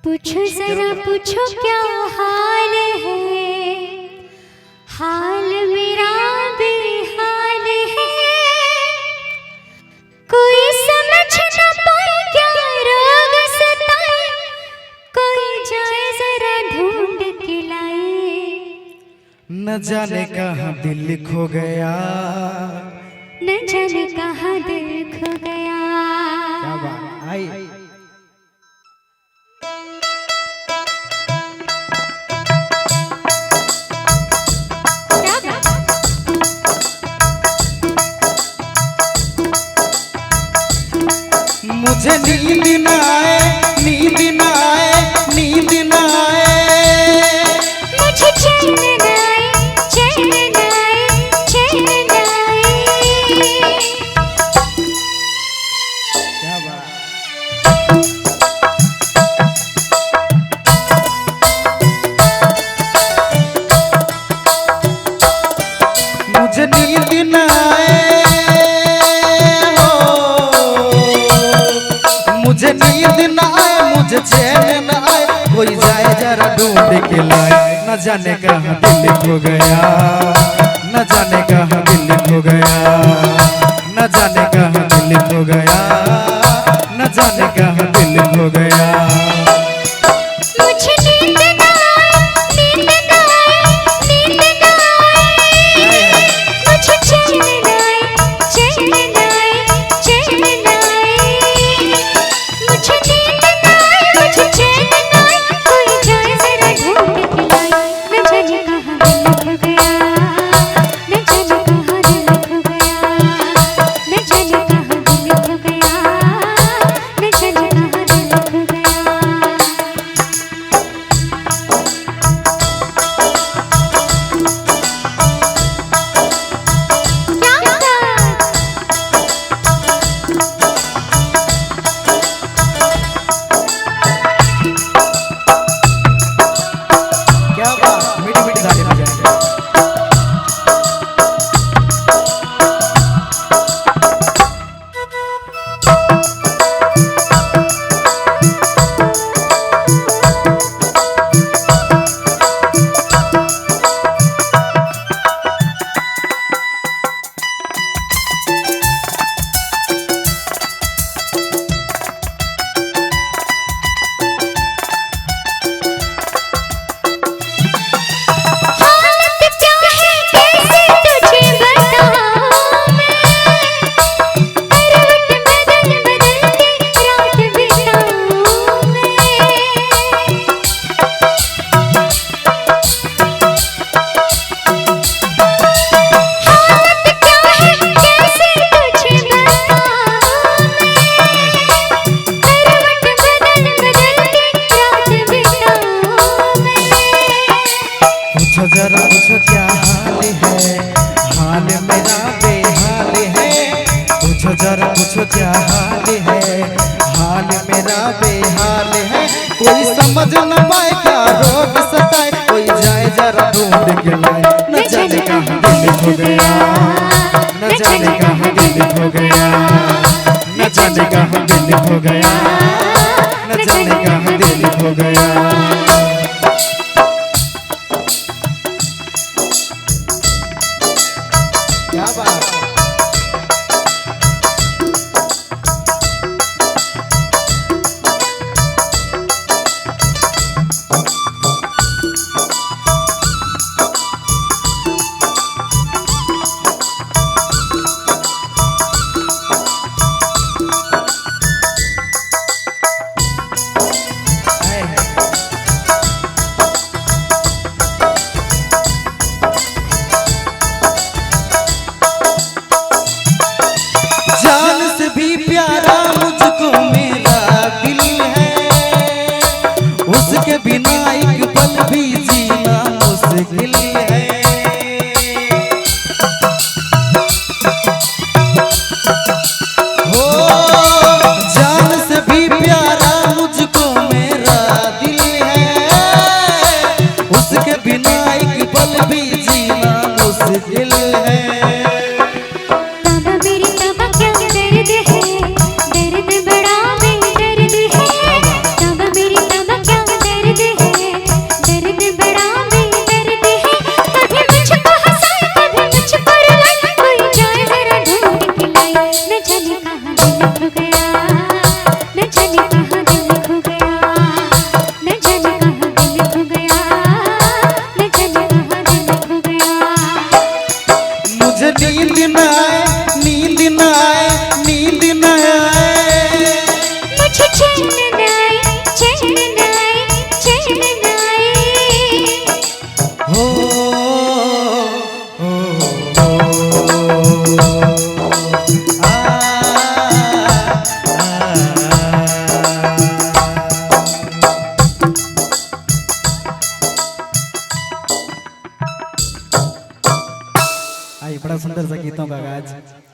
पूछो जरा पूछो क्या हाल है, हाल मेरा बेहाल है। कोई समझ न पाए क्या रोग सताए, कोई जाए जरा ढूंढ के लाए। न जाने कहाँ दिल खो गया, न जाने कहाँ दिल खो गया। क्या बात आई। मुझे नींद न आए, नींद न आए, नींद न आए। मुझे चैन न आए, चैन न आए, चैन न आए। क्या बात। मुझे नींद न आए, मुझे नींद न आए, मुझे चैन न आए। कोई जाए जरा ढूंढ के लाए। न जाने कहाँ दिल खो गया, न जाने कहाँ दिल खो गया, न जाने कहाँ दिल खो गया, न जाने कहाँ दिल खो गया। मुझे नींद न आए, नींद न आए, नींद न आए। मुझे चैन न आए, चैन न आए, चैन न आए। मुझे नींद न आए, मुझे चैन न आए। कोई जाए जरा ढूंढ के लाए। न जाने कहाँ दिल खो गया, न जाने कहाँ दिल खो गया, न जाने कहाँ दिल खो गया, न जाने कहाँ दिल खो गया। क्या बात। मीठी मीठी गाने बजाएंगे। हालत क्या है कैसे तुझे बताऊं मैं, करवट बदल बदल के रात बिताऊं मैं। हालत क्या है कैसे तुझे बताऊं मैं, करवट बदल बदल के रात बिताऊं मैं। पूछो जरा पूछो क्या हाल है, हाल मेरा बेहाल है। पूछो जरा पूछो क्या हाल है, हाल मेरा बेहाल है। कोई समझ न पाए क्या रोग सताए, कोई जाए जरा ढूंढ के लाए। न जाने कहाँ दिल खो गया, न जाने कहाँ दिल खो गया, न जाने कहाँ दिल खो गया, न जाने कहाँ दिल खो गया। क्या बात। मुझे नींद न आए, नींद न आए, नींद न आए। मुझे चैन न आए, चैन न आए, चैन न आए। हो बड़ा सुंदर सा गीतों का आगाज।